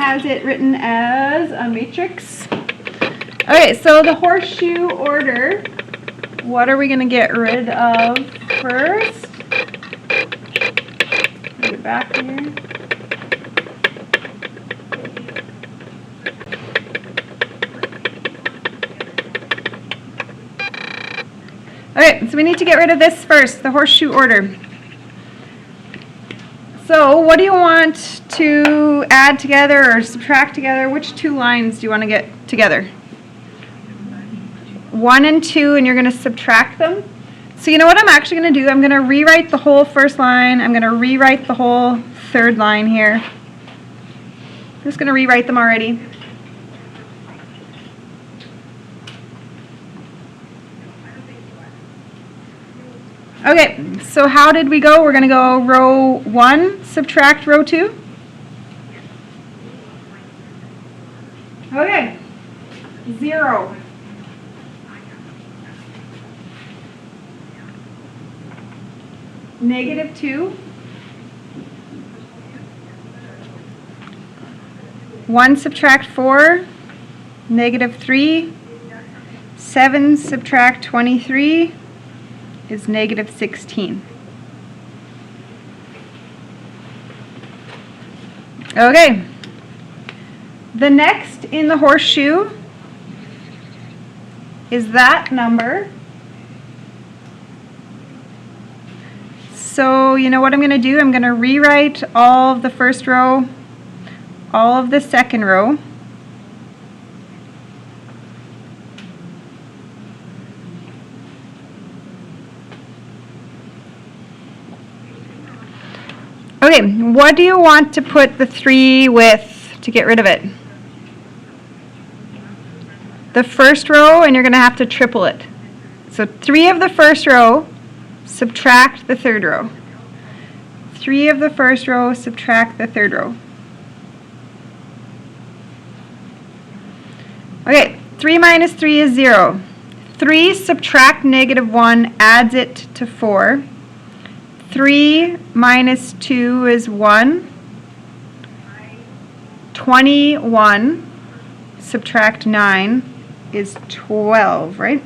has it written as a matrix. Okay, so the horseshoe order, what are we going to get rid of first? Put it back here. Okay, so we need to get rid of this first, the horseshoe order. So what do you want to add together or subtract together? Which two lines do you want to get together? 1 and 2, and you're going to subtract them. So you know what I'm actually going to do? I'm going to rewrite the whole first line. I'm going to rewrite the whole third line here. I'm just going to rewrite them already. Okay, so how did we go? We're going to go row 1, subtract row 2. Okay, 0. -2. 1 subtract 4, -3. 7 subtract 23 is -16. Okay. The next in the horseshoe is that number. So you know what I'm going to do? I'm going to rewrite all of the first row, all of the second row. Okay, what do you want to put the 3 with to get rid of it? The first row, and you're going to have to triple it. So 3 of the first row, subtract the third row. 3 of the first row, subtract the third row. Okay, 3 minus 3 is 0. 3 subtract -1 adds it to 4. 3 minus 2 is 1. 21 subtract 9 is 12, right?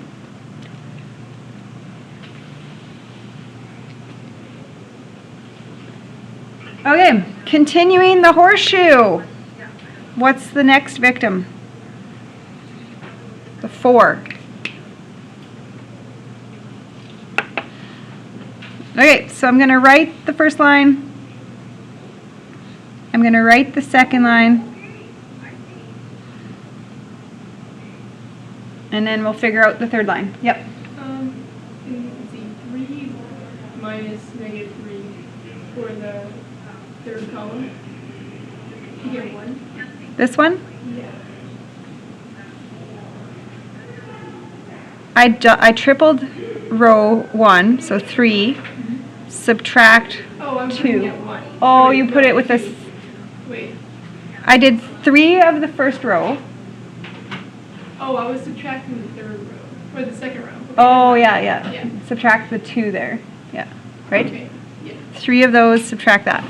Okay, continuing the horseshoe. What's the next victim? The 4. Okay, so I'm going to write the first line. I'm going to write the second line. And then we'll figure out the third line. Yep. And you can see 3 minus -3 for the third column. You get 1. This one? Yeah. I tripled row 1, so 3. Subtract Oh, I'm 2. putting it 1. Oh, Wait, you no, put it with this. Wait. I did 3 of the first row. Oh, I was subtracting the third row. Or the second row. Okay. Oh, yeah. Yeah. Subtract the 2 there. Yeah, right? Okay. Yeah. 3 of those, subtract that.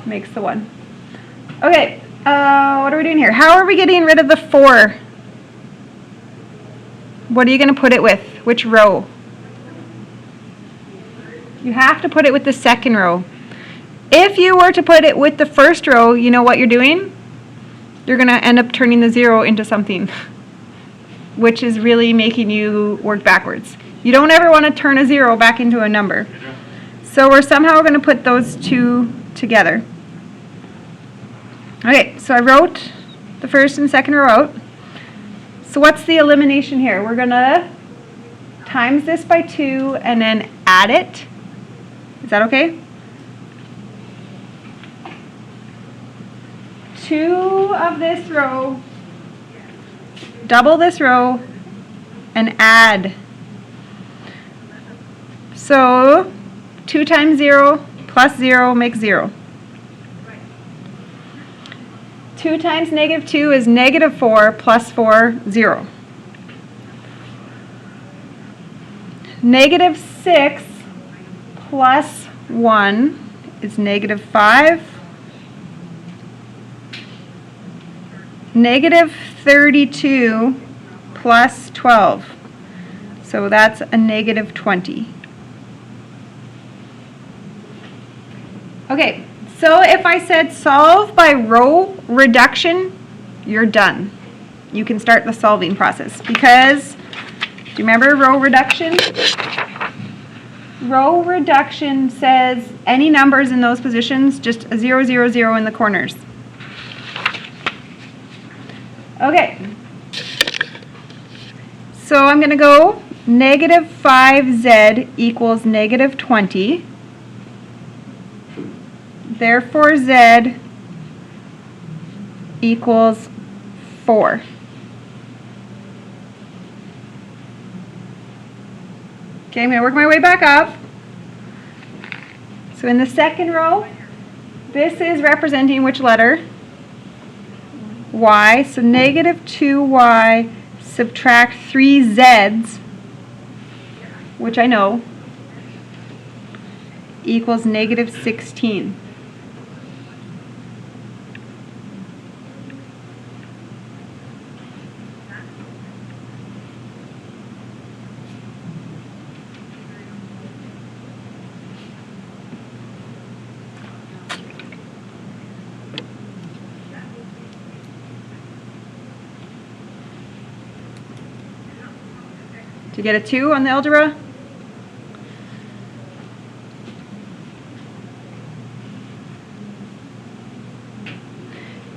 Makes the 1. Okay, what are we doing here? How are we getting rid of the 4? What are you going to put it with? Which row? You have to put it with the second row. If you were to put it with the first row, you know what you're doing? You're going to end up turning the 0 into something, which is really making you work backwards. You don't ever want to turn a 0 back into a number. So we're somehow going to put those two together. Okay, so I wrote the first and second row out. So what's the elimination here? We're going to times this by 2 and then add it. Is that okay? 2 of this row, double this row, and add. So 2 times 0 plus 0 makes 0. 2 times -2 is -4 plus 4, 0. -6 plus 1 is -5. negative 32 plus 12. So that's a negative 20. Okay, so if I said solve by row reduction, you're done. You can start the solving process because, do you remember row reduction? Row reduction says any numbers in those positions, just a 0, 0, 0 in the corners. Okay, so I'm going to go negative 5z equals negative 20. Therefore, z equals 4. Okay, I'm going to work my way back up. So in the second row, this is representing which letter? Y. So negative 2y subtract 3 z's, which I know, equals negative 16. Did you get a 2 on the algebra?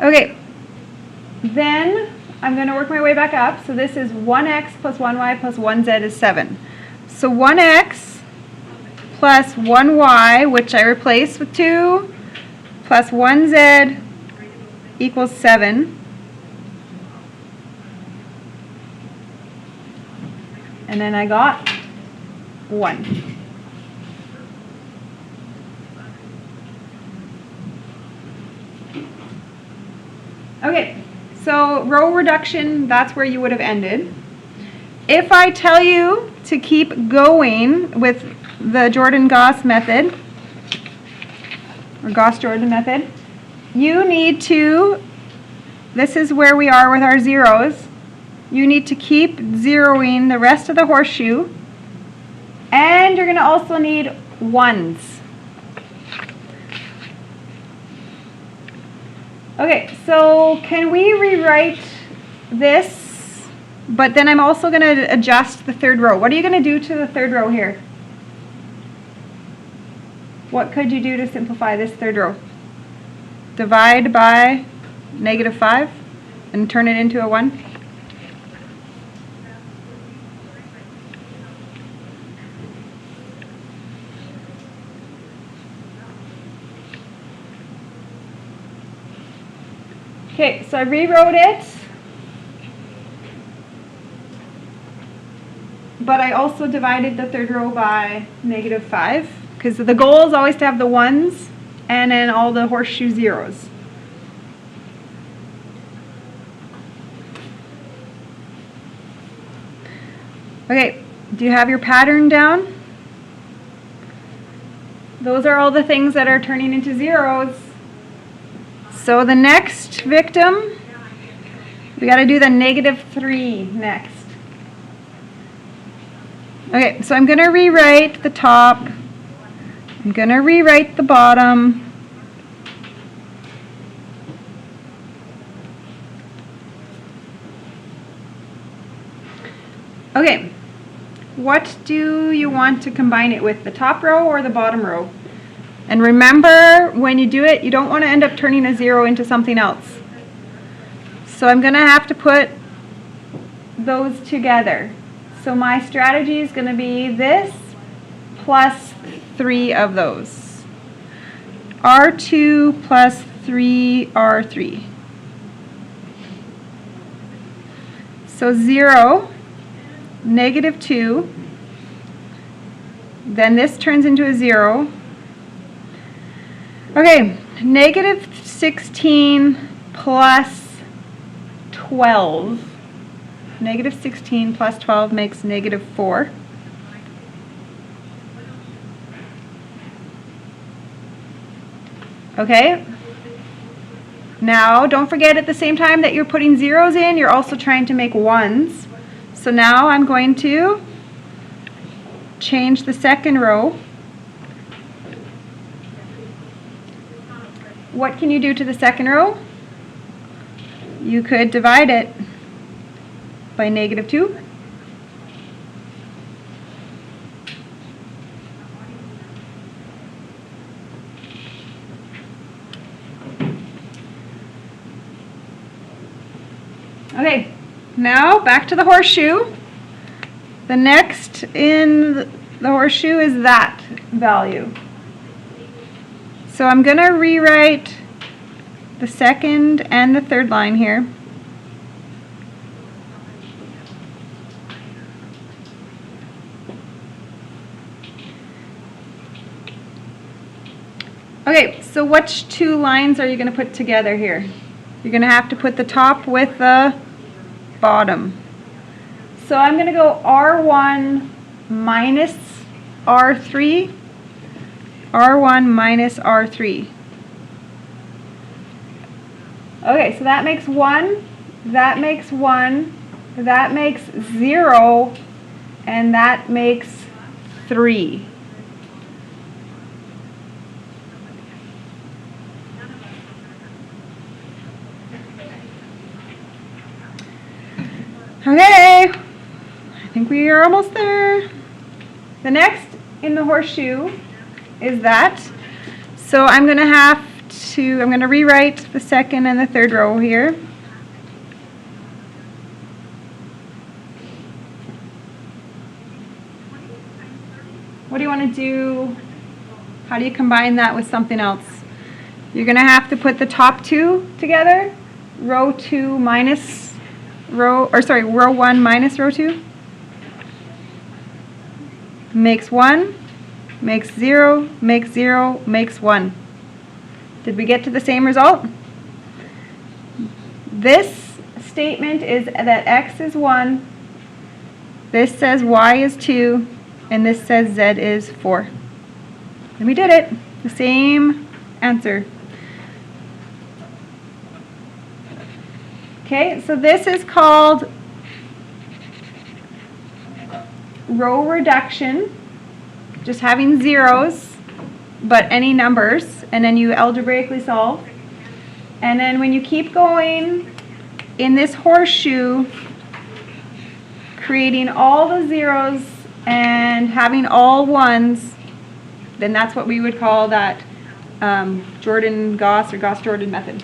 Okay, then I'm going to work my way back up. So this is 1x plus 1y plus 1z is 7. So 1x plus 1y, which I replace with 2, plus 1z equals 7. And then I got 1. Okay, so row reduction, that's where you would have ended. If I tell you to keep going with the Jordan-Gauss method, or Gauss Jordan method, you need to, this is where we are with our zeros, you need to keep zeroing the rest of the horseshoe, and you're going to also need ones. Okay, so can we rewrite this, but then I'm also going to adjust the third row. What are you going to do to the third row here? What could you do to simplify this third row? Divide by negative 5 and turn it into a 1? Okay, so I rewrote it, but I also divided the third row by negative 5, because the goal is always to have the ones and then all the horseshoe zeros. Okay, do you have your pattern down? Those are all the things that are turning into zeros. So the next victim, we got to do the negative 3 next. Okay, so I'm going to rewrite the top. I'm going to rewrite the bottom. Okay, what do you want to combine it with, the top row or the bottom row? And remember, when you do it, you don't want to end up turning a 0 into something else. So I'm going to have to put those together. So my strategy is going to be this plus 3 of those. R2 plus 3R3. So 0, negative 2. Then this turns into a 0. Okay, negative 16 plus 12. Negative 16 plus 12 makes negative 4. Okay. Now, don't forget at the same time that you're putting zeros in, you're also trying to make ones. So now I'm going to change the second row. What can you do to the second row? You could divide it by -2. Okay, now back to the horseshoe. The next in the horseshoe is that value. So I'm going to rewrite the second and the third line here. Okay, so which two lines are you going to put together here? You're going to have to put the top with the bottom. So I'm going to go R1 minus R3, R1 minus R3. Okay, so that makes 1, that makes 1, that makes 0, and that makes 3. Okay, I think we are almost there. The next in the horseshoe is that. So I'm going to rewrite the second and the third row here. What do you want to do? How do you combine that with something else? You're going to have to put the top two together. Row 2 minus row 1 minus row 2 makes 1, makes 0, makes 0, makes 1. Did we get to the same result? This statement is that x is 1, this says y is 2, and this says z is 4. And we did it. The same answer. Okay, so this is called row reduction, just having zeros, but any numbers, and then you algebraically solve. And then when you keep going in this horseshoe, creating all the zeros and having all ones, then that's what we would call that Jordan-Gauss or Gauss Jordan method.